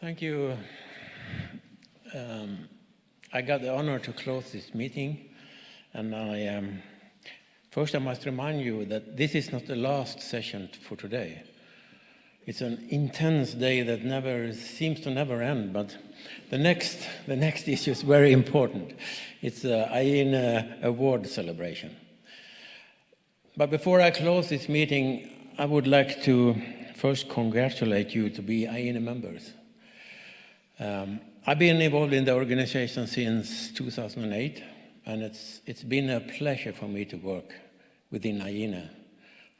Thank you. I got the honor to close this meeting, and first I must remind you that this is not the last session for today. It's an intense day that seems to never end, but the next issue is very important. It's the IENE award celebration. But before I close this meeting, I would like to first congratulate you to be IENE members. I've been involved in the organization since 2008, and it's been a pleasure for me to work within IENE.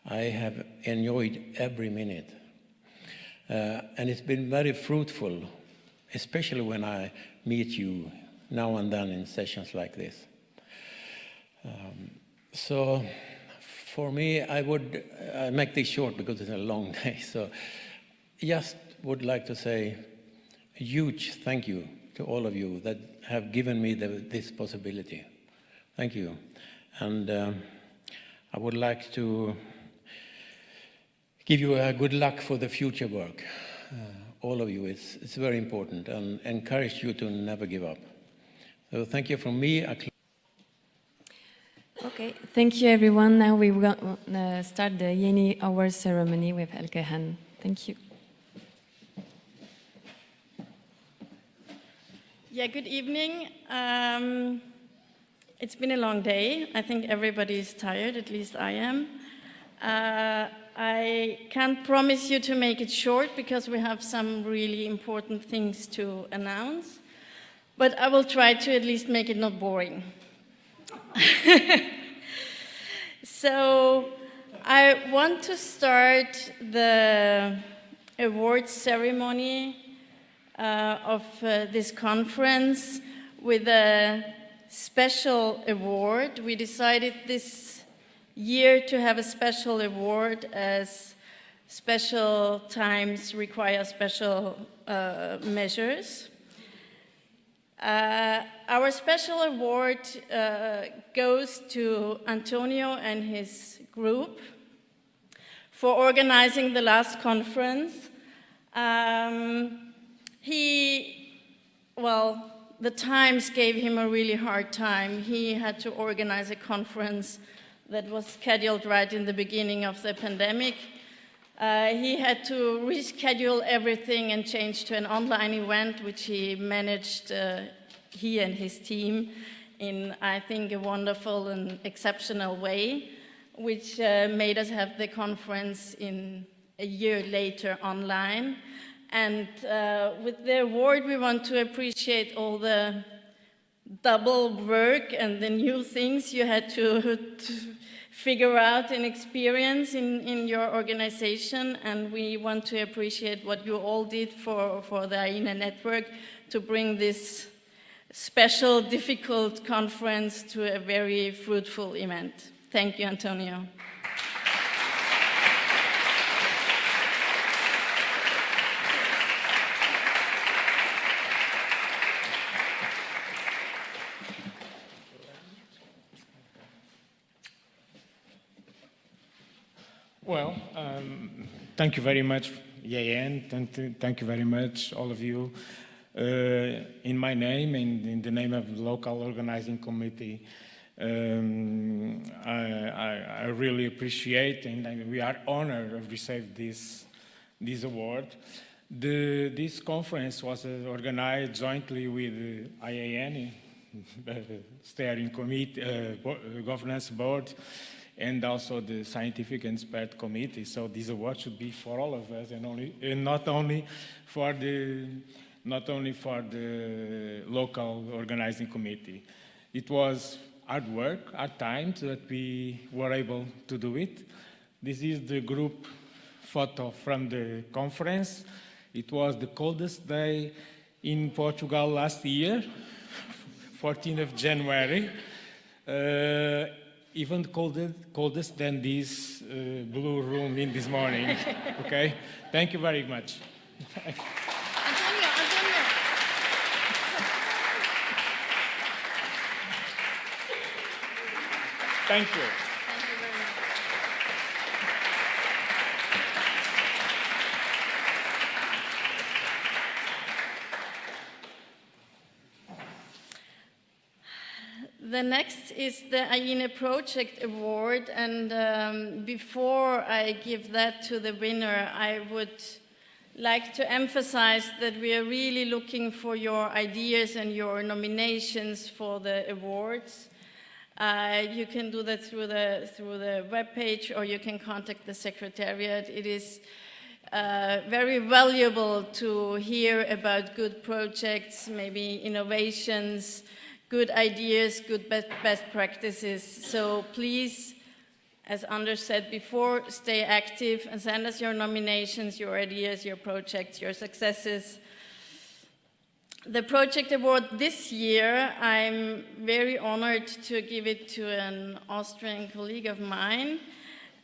I have enjoyed every minute. And it's been very fruitful, especially when I meet you now and then in sessions like this. So for me, I would make this short because it's a long day. So just would like to say a huge thank you to all of you that have given me this possibility. Thank you. And I would like to give you a good luck for the future work. All of you, it's very important, and encourage you to never give up. So thank you from me. Okay, thank you everyone. Now we will start the IENE Award ceremony with Elke Han. Thank you. Yeah, good evening. It's been a long day. I think everybody is tired, at least I am. I can't promise you to make it short because we have some really important things to announce, but I will try to at least make it not boring. So I want to start the awards ceremony of this conference with a special award. We decided this year to have a special award as special times require special measures. Our special award goes to Antonio and his group for organizing the last conference. The times gave him a really hard time. He had to organize a conference that was scheduled right in the beginning of the pandemic. He had to reschedule everything and change to an online event, which he managed, he and his team, in, I think, a wonderful and exceptional way, which made us have the conference in a year later online. And with the award, we want to appreciate all the double work and the new things you had to figure out and experience in your organization. And we want to appreciate what you all did for the IENE network to bring this special, difficult conference to a very fruitful event. Thank you, Antonio. Well, thank you very much, IENE. Thank you very much, all of you. In my name and in the name of the local organizing committee, I really appreciate and we are honored to receive this award. This conference was organized jointly with IENE, the steering committee, governance board, and also the Scientific Expert Committee. So this award should be for all of us, and not only for the local organizing committee. It was hard work, hard times that we were able to do it. This is the group photo from the conference. It was the coldest day in Portugal last year, 14th of January. Even coldest than this blue room in this morning. Okay? Thank you very much. Antonio. Thank you. Thank you very much. The next is the IENE Project Award, and before I give that to the winner, I would like to emphasize that we are really looking for your ideas and your nominations for the awards. You can do that through the webpage, or you can contact the Secretariat. It is very valuable to hear about good projects, maybe innovations, good ideas, good best practices. So please, as Anders said before, stay active and send us your nominations, your ideas, your projects, your successes. The project award this year, I'm very honored to give it to an Austrian colleague of mine.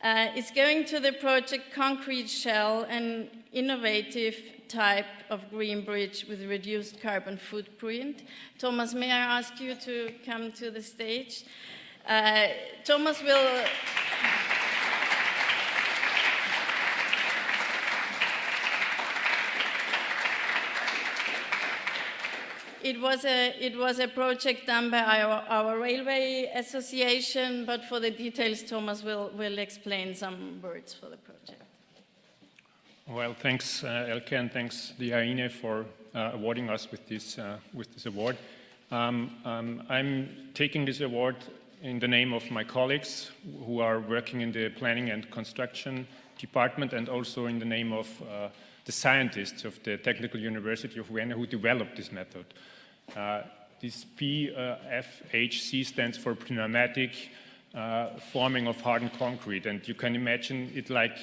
It's going to the project Concrete Shell, an innovative type of green bridge with reduced carbon footprint. Thomas, may I ask you to come to the stage? Thomas will... It was a project done by our railway association, but for the details, Thomas will explain some words for the project. Well, thanks, Elke, and thanks the IENE for awarding us with this award. I'm taking this award in the name of my colleagues who are working in the planning and construction department, and also in the name of the scientists of the Technical University of Vienna who developed this method. This PFHC stands for pneumatic forming of hardened concrete, and you can imagine it like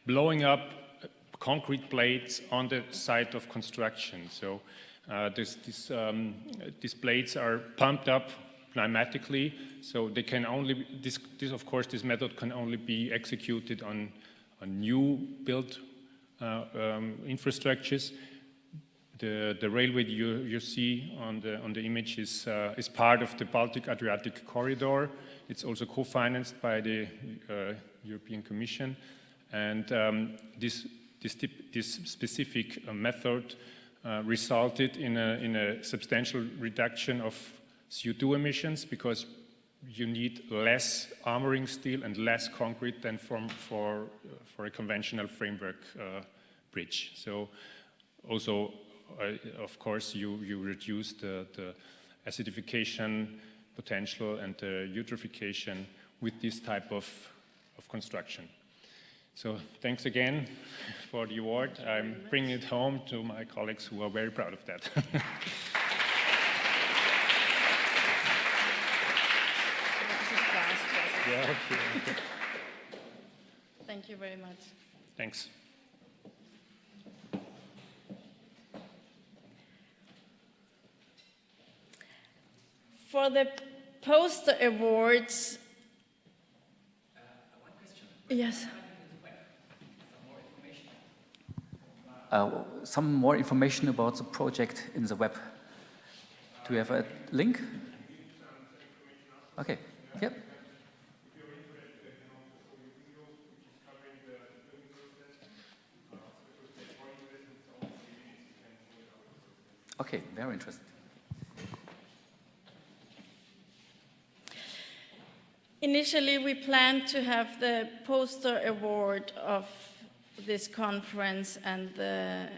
blowing up concrete plates on the site of construction. So these plates are pumped up pneumatically, so they can only, this method can only be executed on new built infrastructures. The railway you see on the image is part of the Baltic-Adriatic corridor. It's also co-financed by the European Commission, and this specific method resulted in a substantial reduction of CO2 emissions, because you need less armoring steel and less concrete than for a conventional framework bridge. So also, of course, you reduce the acidification potential and the eutrophication with this type of construction. So thanks again for the award. I'm bringing it home to my colleagues who are very proud of that. Thank you very much. Thanks. For the poster awards, one question. Yes. Some more information about the project in the web. Do you have a link? Okay. Yep. Okay, very interesting. Initially, we planned to have the poster award of this conference and the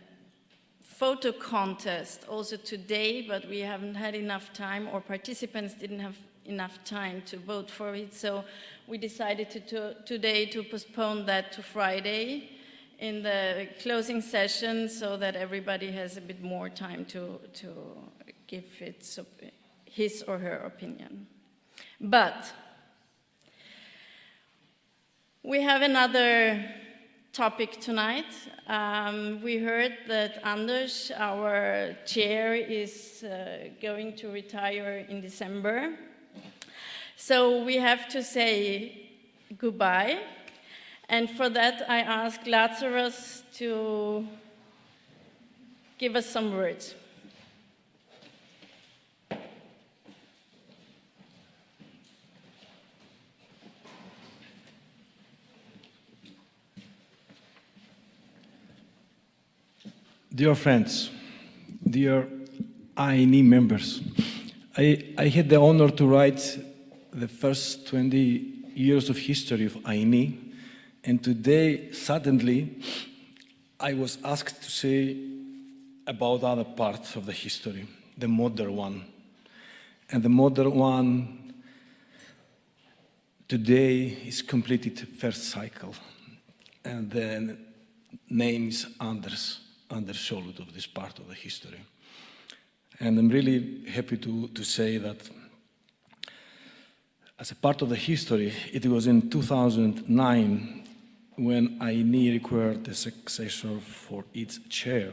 photo contest also today, but we haven't had enough time, or participants didn't have enough time to vote for it, so we decided today to postpone that to Friday in the closing session, so that everybody has a bit more time to give his or her opinion. But we have another topic tonight. We heard that Anders, our chair, is going to retire in December. So we have to say goodbye. And for that, I ask Lazarus to give us some words. Dear friends, dear IENE members, I had the honor to write the first 20 years of history of IENE, and today, suddenly, I was asked to say about other parts of the history, the modern one. And the modern one today is completed first cycle. And the name is Anders Scholud of this part of the history. And I'm really happy to say that as a part of the history, it was in 2009 when IENE required a successor for its chair.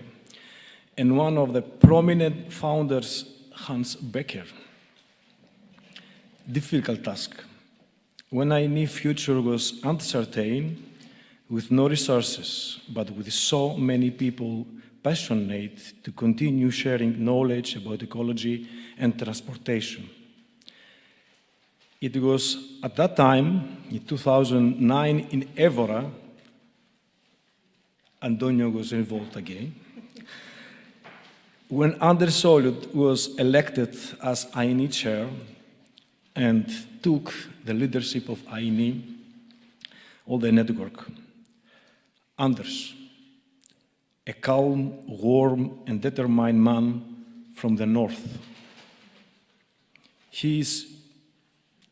And one of the prominent founders, Hans Becker, difficult task. When IENE future was uncertain, with no resources, but with so many people passionate to continue sharing knowledge about ecology and transportation. It was at that time, in 2009, in Evora, Antonio was involved again, when Anders Scholud was elected as IENE chair and took the leadership of IENE, all the network. Anders, a calm, warm, and determined man from the north. He is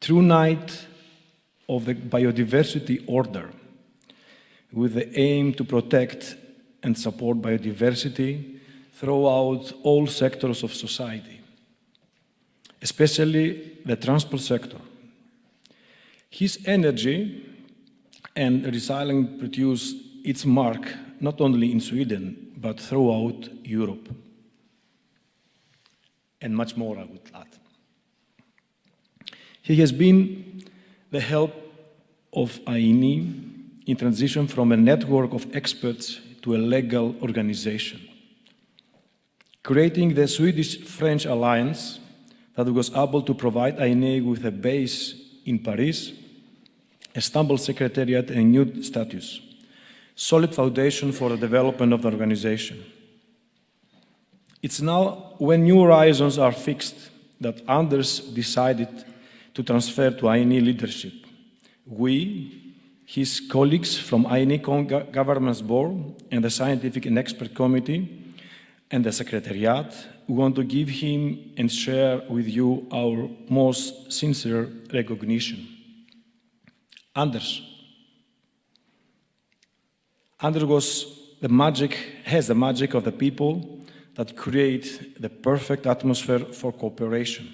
true knight of the biodiversity order, with the aim to protect and support biodiversity throughout all sectors of society, especially the transport sector. His energy and resilience produce its mark not only in Sweden, but throughout Europe. And much more, I would add. He has been the help of IENE in transition from a network of experts to a legal organization, creating the Swedish-French alliance that was able to provide IENE with a base in Paris, a Istanbul secretariat, and new status, solid foundation for the development of the organization. It's now when new horizons are fixed that Anders decided to transfer to IENE leadership. We, his colleagues from IENE Governance Board and the Scientific and Expert Committee and the Secretariat, want to give him and share with you our most sincere recognition. Anders has the magic of the people that create the perfect atmosphere for cooperation.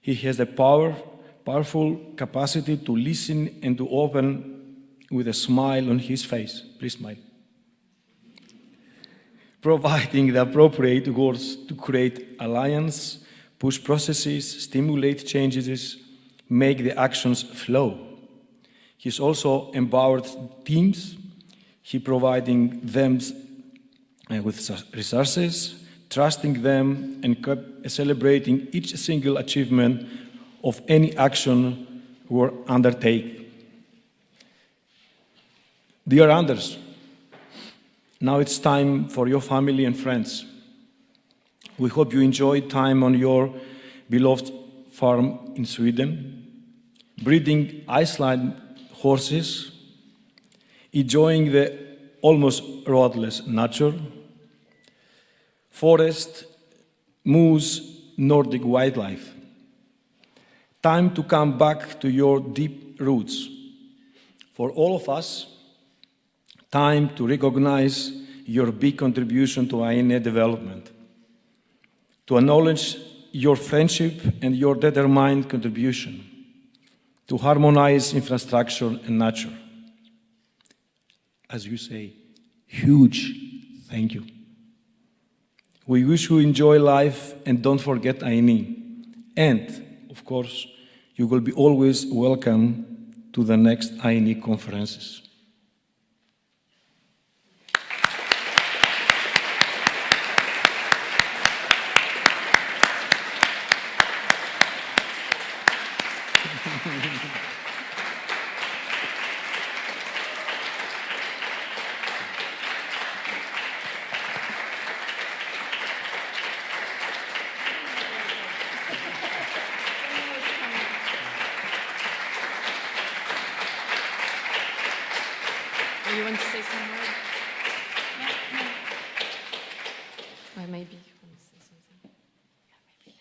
He has the powerful capacity to listen and to open with a smile on his face. Please smile. Providing the appropriate words to create alliance, push processes, stimulate changes, make the actions flow. He's also empowered teams. He providing them with resources, trusting them, and celebrating each single achievement of any action we undertake. Dear Anders, now it's time for your family and friends. We hope you enjoyed time on your beloved farm in Sweden, breeding Iceland horses, enjoying the almost roadless nature, forest, moose, Nordic wildlife. Time to come back to your deep roots. For all of us, time to recognize your big contribution to IENE development, to acknowledge your friendship and your determined contribution, to harmonize infrastructure and nature. As you say, huge thank you. We wish you enjoy life and don't forget IENE. And, of course, you will be always welcome to the next IENE conferences. You want to say some words? Or maybe you want to say something? Yeah,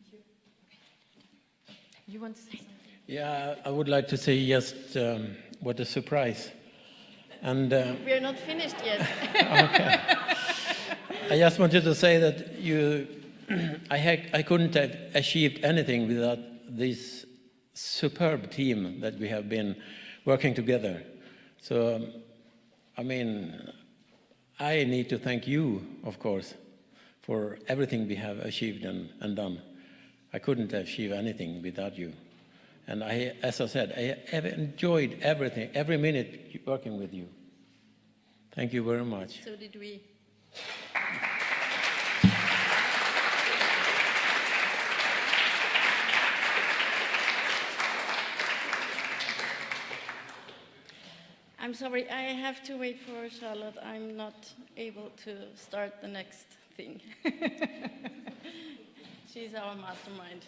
maybe later. You want to say something? Yeah, I would like to say just what a surprise. And We are not finished yet. okay. I just wanted to say that I couldn't have achieved anything without this superb team that we have been working together. So, I mean, I need to thank you, of course, for everything we have achieved and done. I couldn't achieve anything without you. And as I said, I have enjoyed everything, every minute working with you. Thank you very much. So did we. I'm sorry, I have to wait for Charlotte. I'm not able to start the next thing. She's our mastermind.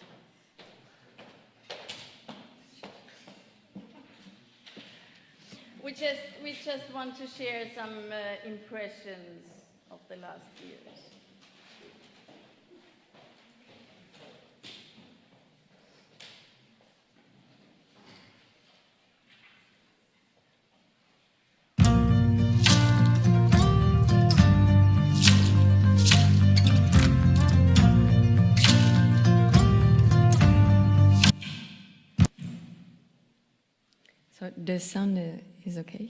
We just want to share some impressions of the last years. So the sound is okay.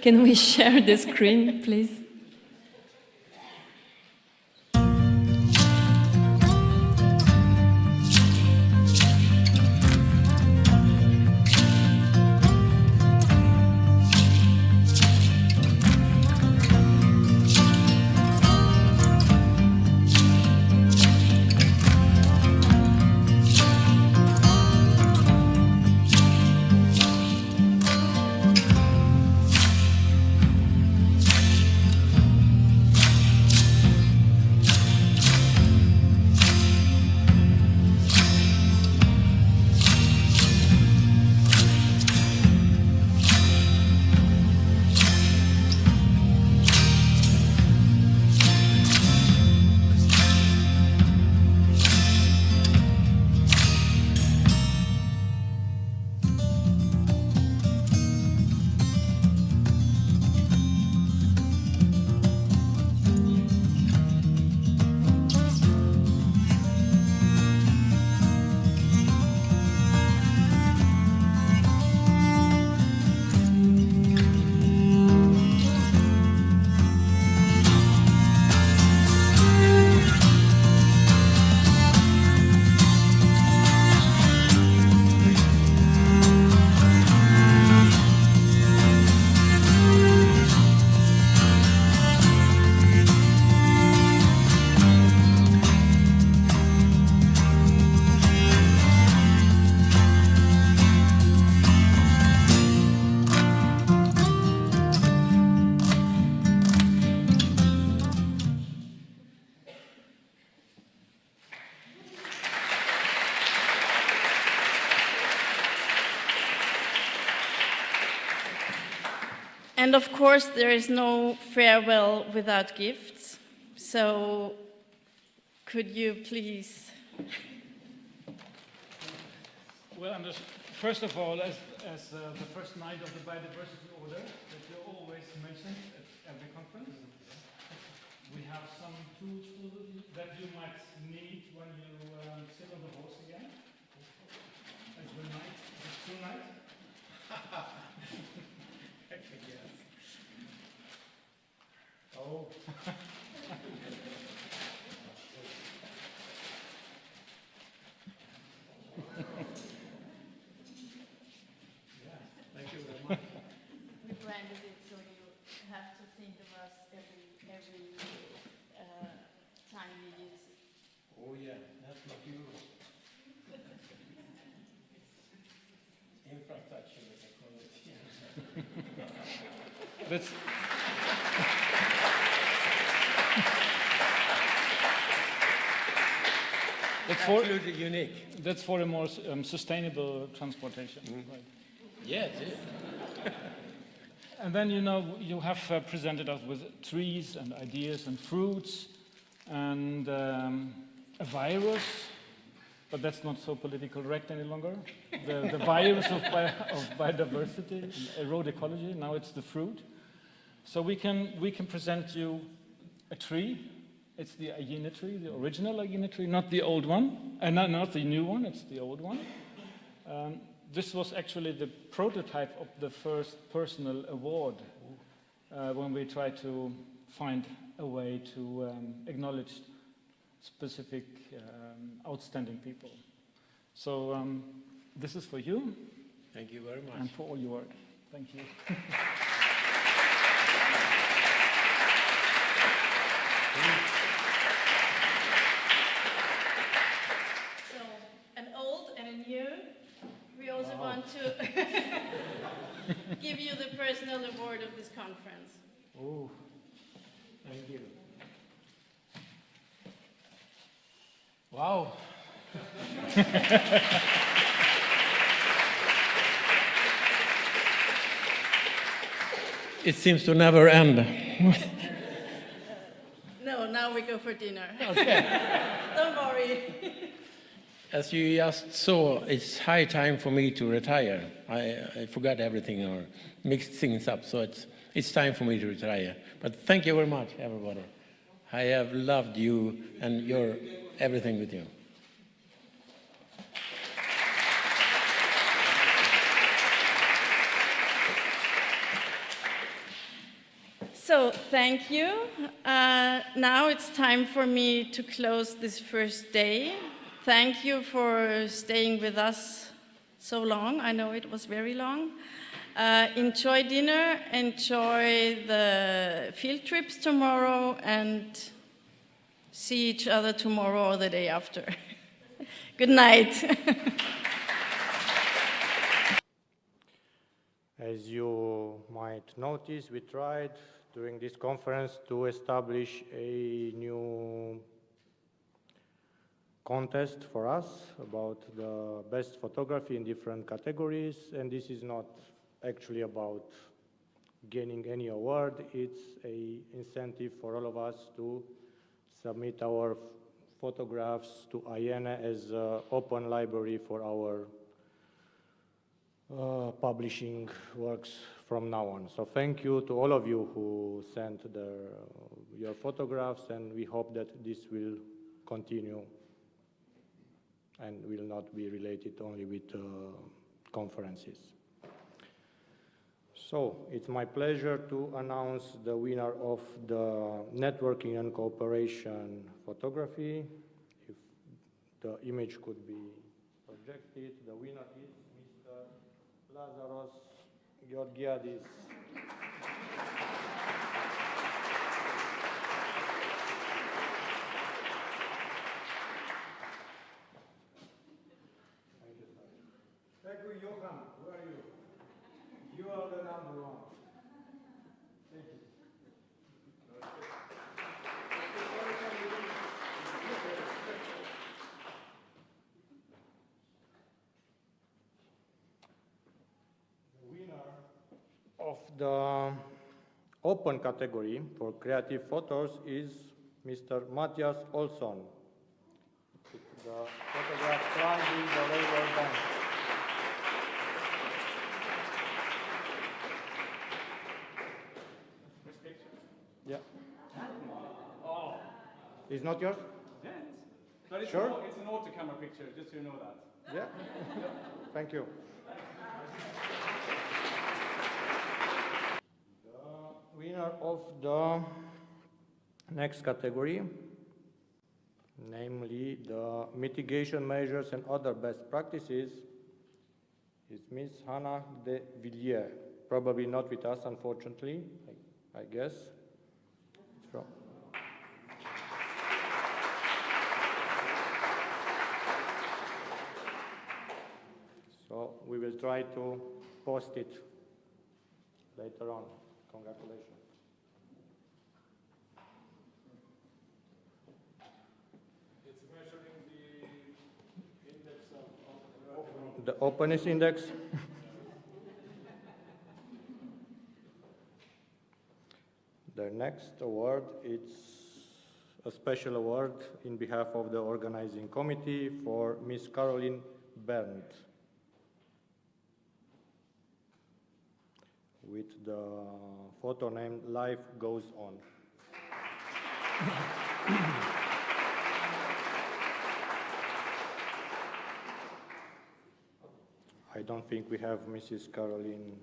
Can we share the screen, please? And of course, there is no farewell without gifts. So, could you please? Well, Anders, first of all, as the first night of the biodiversity order that you always mention at every conference, we have some tools that you might need when you sit on the horse again. As the night, tonight. Yes. Oh. We branded it so you have to think of us every time you use it. Oh yeah, that's not you. Infrastructure, as I call it. That's Absolutely unique. That's for a more sustainable transportation. Right? Yes. And then, you have presented us with trees and ideas and fruits and a virus, but that's not so politically correct any longer. The virus of biodiversity, erode ecology, now it's the fruit. So we can present you a tree. It's the IENE tree, the original IENE tree, not the old one, and not the new one, it's the old one. This was actually the prototype of the first personal award when we tried to find a way to acknowledge specific outstanding people. So this is for you. Thank you very much. And for all your work. Thank you. So, an old and a new. We also want to give you the personal award of this conference. Oh, thank you. Wow. It seems to never end. No, now we go for dinner. Okay. Don't worry. As you just saw, it's high time for me to retire. I forgot everything or mixed things up, so it's time for me to retire. But thank you very much, everybody. I have loved you and your everything with you. So, thank you. Now it's time for me to close this first day. Thank you for staying with us so long. I know it was very long. Enjoy dinner, enjoy the field trips tomorrow, and see each other tomorrow or the day after. Good night. As you might notice, we tried during this conference to establish a new contest for us about the best photography in different categories, and this is not actually about gaining any award. It's an incentive for all of us to submit our photographs to IENE as an open library for our publishing works from now on. So thank you to all of you who sent your photographs, and we hope that this will continue and will not be related only with conferences. So it's my pleasure to announce the winner of the Networking and Cooperation Photography. If the image could be projected, the winner is Mr. Lazaros Georgiadis. Thank you, Johan. Who are you? You are the number one. Thank you. The winner of the open category for creative photos is Mr. Matthias Olsson. The photograph climbing the railway bank. Yeah. Oh. It's not yours? Yeah. But it's, Sure. it's an auto camera picture, just so you know that. Yeah. Thank you. The winner of the next category, namely the mitigation measures and other best practices, is Ms. Hannah de Villiers. Probably not with us, unfortunately, I guess. It's from. So we will try to post it later on. Congratulations. It's measuring the index of The openness index. The next award, it's a special award in behalf of the organizing committee for Miss Caroline Berndt, with the photo named Life Goes On. I don't think we have Mrs. Caroline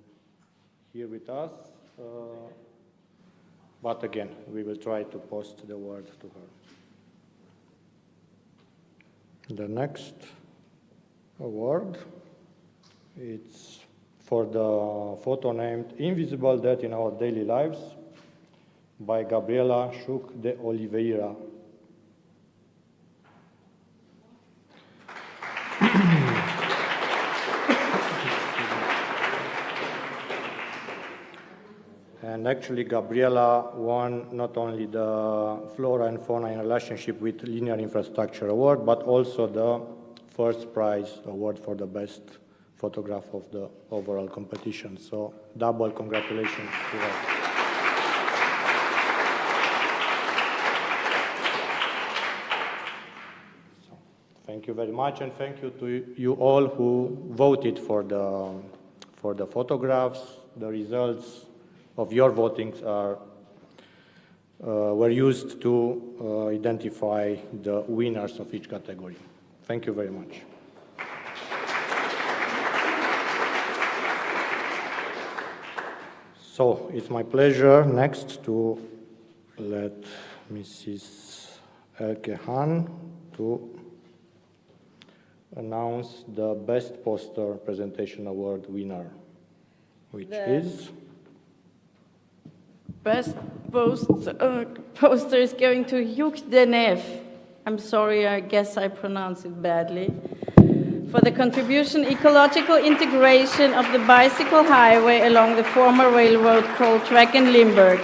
here with us, but again, we will try to post the award to her. The next award, it's for the photo named Invisible Death in Our Daily Lives by Gabriela Schuh de Oliveira. And actually, Gabriela won not only the Flora and Fauna in Relationship with Linear Infrastructure Award, but also the first prize award for the best photograph of the overall competition. So, double congratulations to her. So, thank you very much, and thank you to you all who voted for the photographs. The results of your votings were used to identify the winners of each category. Thank you very much. So it's my pleasure next to let Mrs. Elke Hahn to announce the Best Poster Presentation Award winner, which is... Best poster is going to Hugh Denef. I'm sorry, I guess I pronounced it badly. For the contribution ecological integration of the bicycle highway along the former railroad coal track in Limburg.